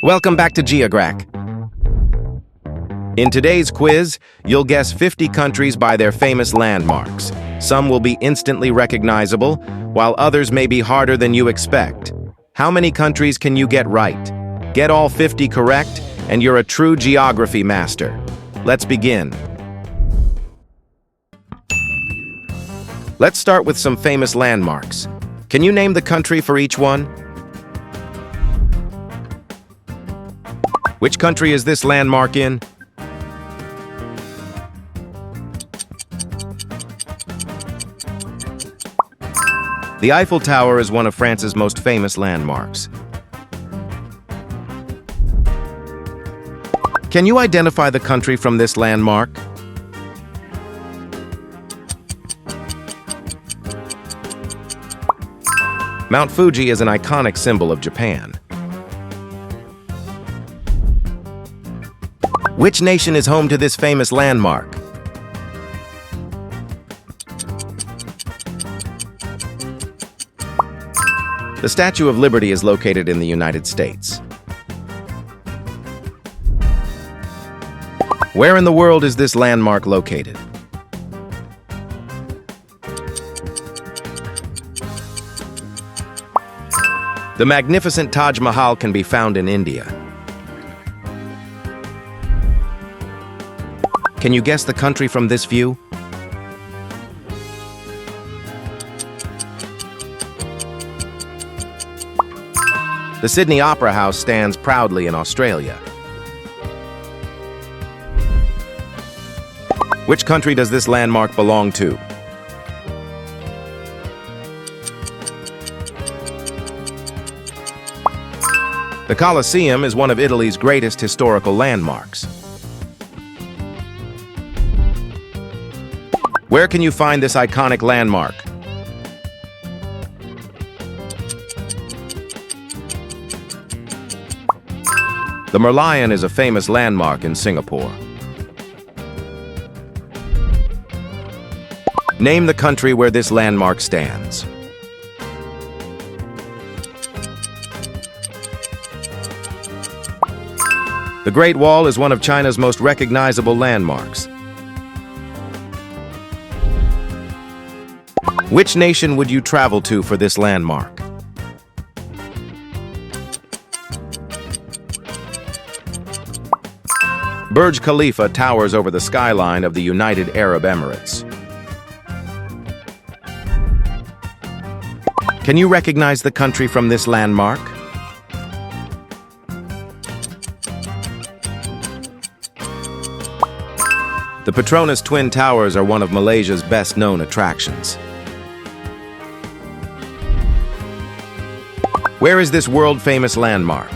Welcome back to Geograck. In today's quiz, you'll guess 50 countries by their famous landmarks. Some will be instantly recognizable, while others may be harder than you expect. How many countries can you get right? Get all 50 correct, and you're a true geography master. Let's begin. Let's start with some famous landmarks. Can you name the country for each one? Which country is this landmark in? The Eiffel Tower is one of France's most famous landmarks. Can you identify the country from this landmark? Mount Fuji is an iconic symbol of Japan. Which nation is home to this famous landmark? The Statue of Liberty is located in the United States. Where in the world is this landmark located? The magnificent Taj Mahal can be found in India. Can you guess the country from this view? The Sydney Opera House stands proudly in Australia. Which country does this landmark belong to? The Colosseum is one of Italy's greatest historical landmarks. Where can you find this iconic landmark? The Merlion is a famous landmark in Singapore. Name the country where this landmark stands. The Great Wall is one of China's most recognizable landmarks. Which nation would you travel to for this landmark? Burj Khalifa towers over the skyline of the United Arab Emirates. Can you recognize the country from this landmark? The Petronas Twin Towers are one of Malaysia's best-known attractions. Where is this world-famous landmark?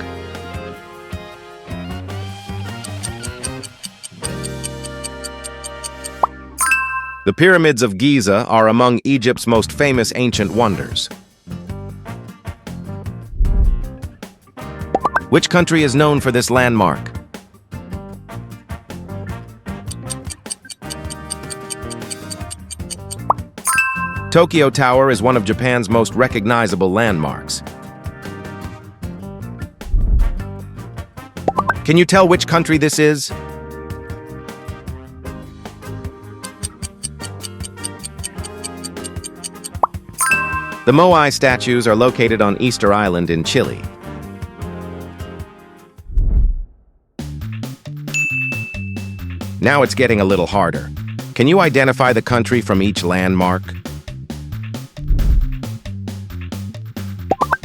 The Pyramids of Giza are among Egypt's most famous ancient wonders. Which country is known for this landmark? Tokyo Tower is one of Japan's most recognizable landmarks. Can you tell which country this is? The Moai statues are located on Easter Island in Chile. Now it's getting a little harder. Can you identify the country from each landmark?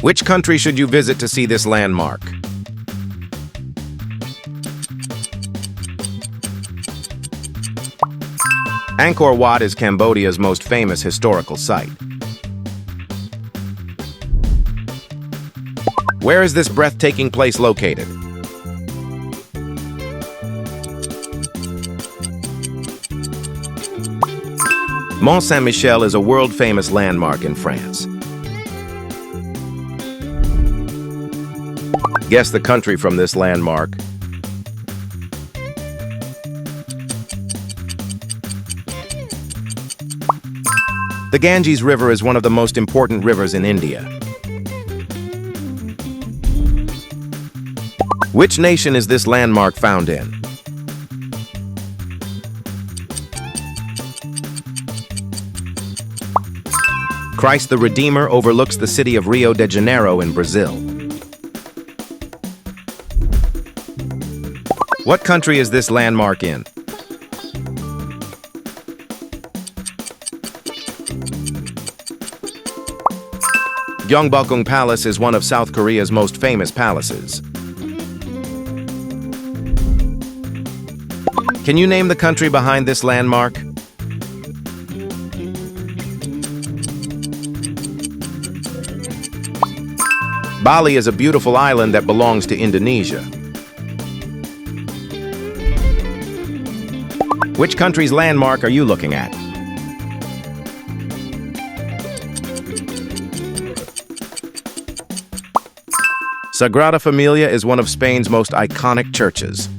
Which country should you visit to see this landmark? Angkor Wat is Cambodia's most famous historical site. Where is this breathtaking place located? Mont Saint-Michel is a world-famous landmark in France. Guess the country from this landmark. The Ganges River is one of the most important rivers in India. Which nation is this landmark found in? Christ the Redeemer overlooks the city of Rio de Janeiro in Brazil. What country is this landmark in? Gyeongbokgung Palace is one of South Korea's most famous palaces. Can you name the country behind this landmark? Bali is a beautiful island that belongs to Indonesia. Which country's landmark are you looking at? Sagrada Familia is one of Spain's most iconic churches.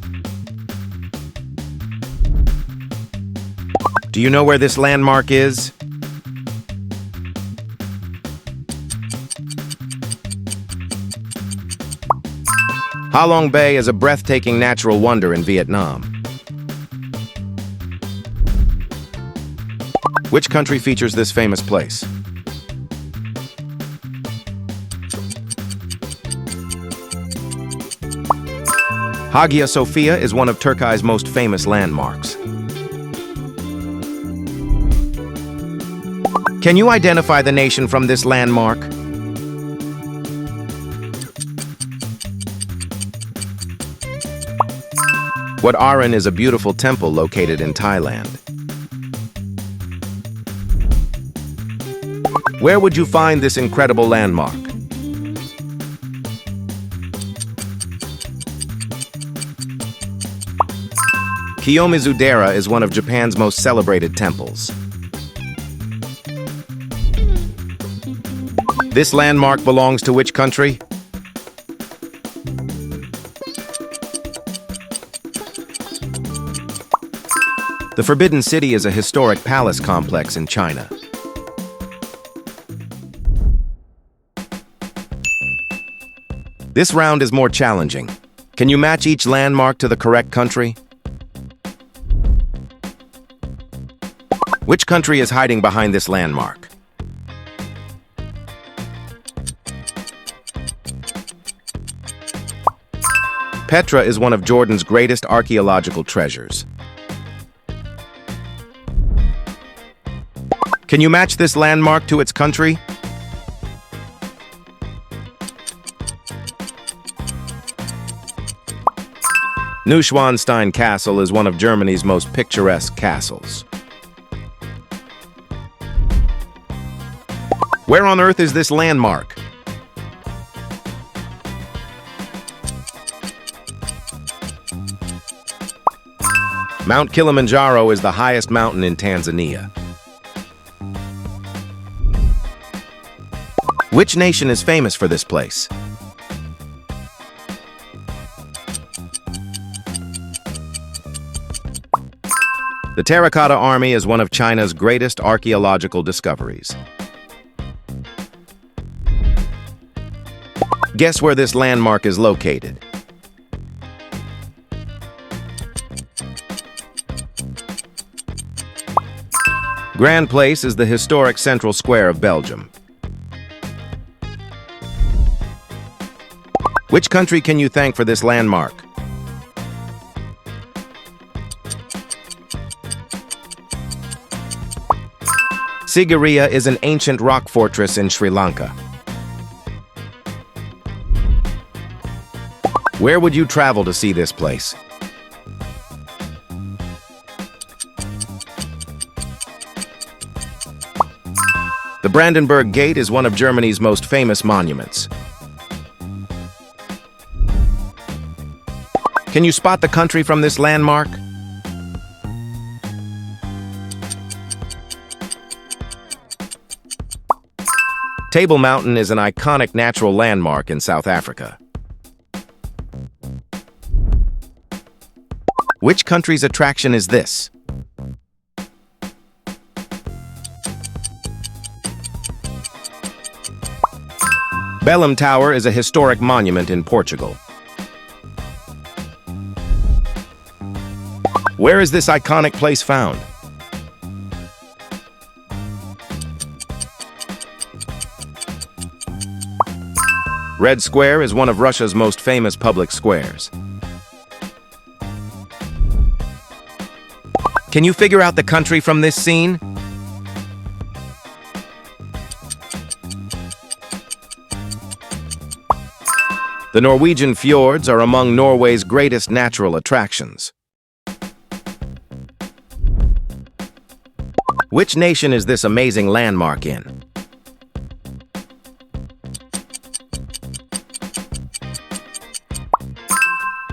Do you know where this landmark is? Ha Long Bay is a breathtaking natural wonder in Vietnam. Which country features this famous place? Hagia Sophia is one of Turkey's most famous landmarks. Can you identify the nation from this landmark? Wat Arun is a beautiful temple located in Thailand. Where would you find this incredible landmark? Kiyomizu-dera is one of Japan's most celebrated temples. This landmark belongs to which country? The Forbidden City is a historic palace complex in China. This round is more challenging. Can you match each landmark to the correct country? Which country is hiding behind this landmark? Petra is one of Jordan's greatest archaeological treasures. Can you match this landmark to its country? Neuschwanstein Castle is one of Germany's most picturesque castles. Where on earth is this landmark? Mount Kilimanjaro is the highest mountain in Tanzania. Which nation is famous for this place? The Terracotta Army is one of China's greatest archaeological discoveries. Guess where this landmark is located? Grand Place is the historic central square of Belgium. Which country can you thank for this landmark? Sigiriya is an ancient rock fortress in Sri Lanka. Where would you travel to see this place? The Brandenburg Gate is one of Germany's most famous monuments. Can you spot the country from this landmark? Table Mountain is an iconic natural landmark in South Africa. Which country's attraction is this? Belém Tower is a historic monument in Portugal. Where is this iconic place found? Red Square is one of Russia's most famous public squares. Can you figure out the country from this scene? The Norwegian fjords are among Norway's greatest natural attractions. Which nation is this amazing landmark in?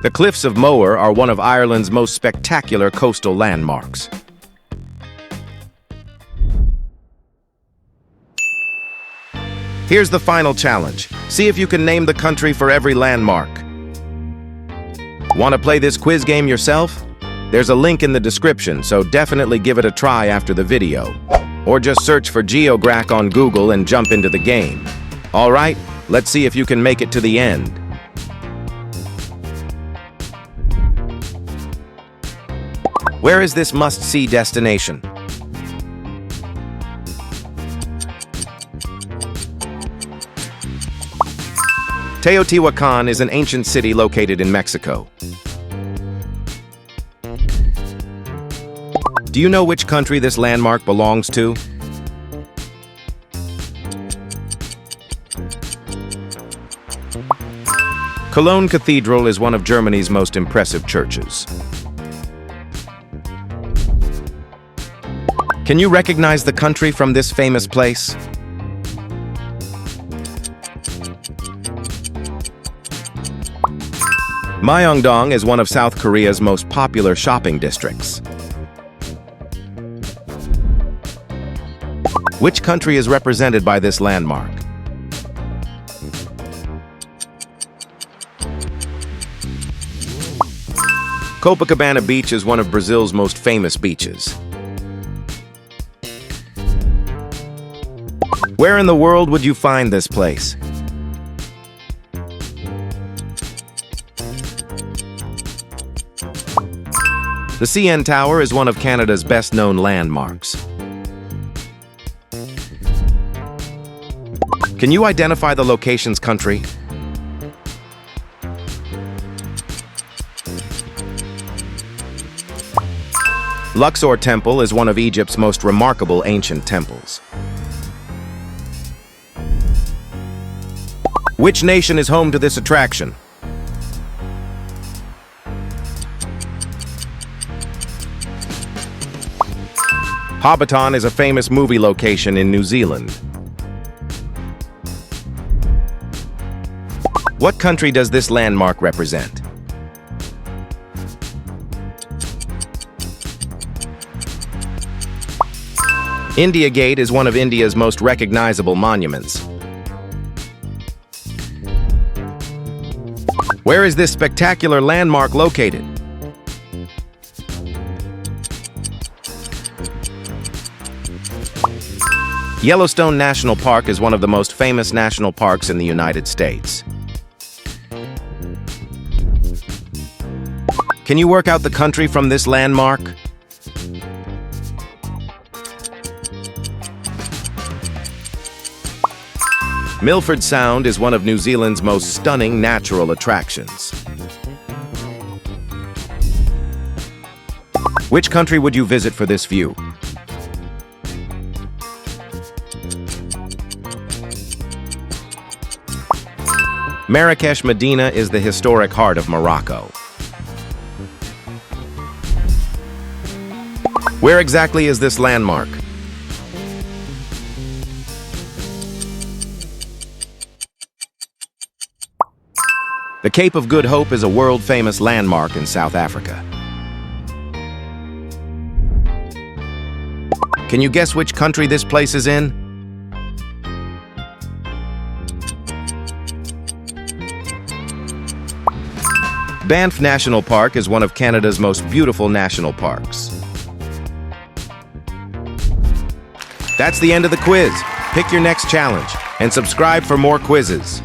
The Cliffs of Moher are one of Ireland's most spectacular coastal landmarks. Here's the final challenge. See if you can name the country for every landmark. Want to play this quiz game yourself? There's a link in the description, so definitely give it a try after the video. Or just search for Geograck on Google and jump into the game. All right, let's see if you can make it to the end. Where is this must-see destination? Teotihuacan is an ancient city located in Mexico. Do you know which country this landmark belongs to? Cologne Cathedral is one of Germany's most impressive churches. Can you recognize the country from this famous place? Myeongdong is one of South Korea's most popular shopping districts. Which country is represented by this landmark? Copacabana Beach is one of Brazil's most famous beaches. Where in the world would you find this place? The CN Tower is one of Canada's best-known landmarks. Can you identify the location's country? Luxor Temple is one of Egypt's most remarkable ancient temples. Which nation is home to this attraction? Hobbiton is a famous movie location in New Zealand. What country does this landmark represent? India Gate is one of India's most recognizable monuments. Where is this spectacular landmark located? Yellowstone National Park is one of the most famous national parks in the United States. Can you work out the country from this landmark? Milford Sound is one of New Zealand's most stunning natural attractions. Which country would you visit for this view? Marrakesh Medina is the historic heart of Morocco. Where exactly is this landmark? The Cape of Good Hope is a world-famous landmark in South Africa. Can you guess which country this place is in? Banff National Park is one of Canada's most beautiful national parks. That's the end of the quiz. Pick your next challenge and subscribe for more quizzes.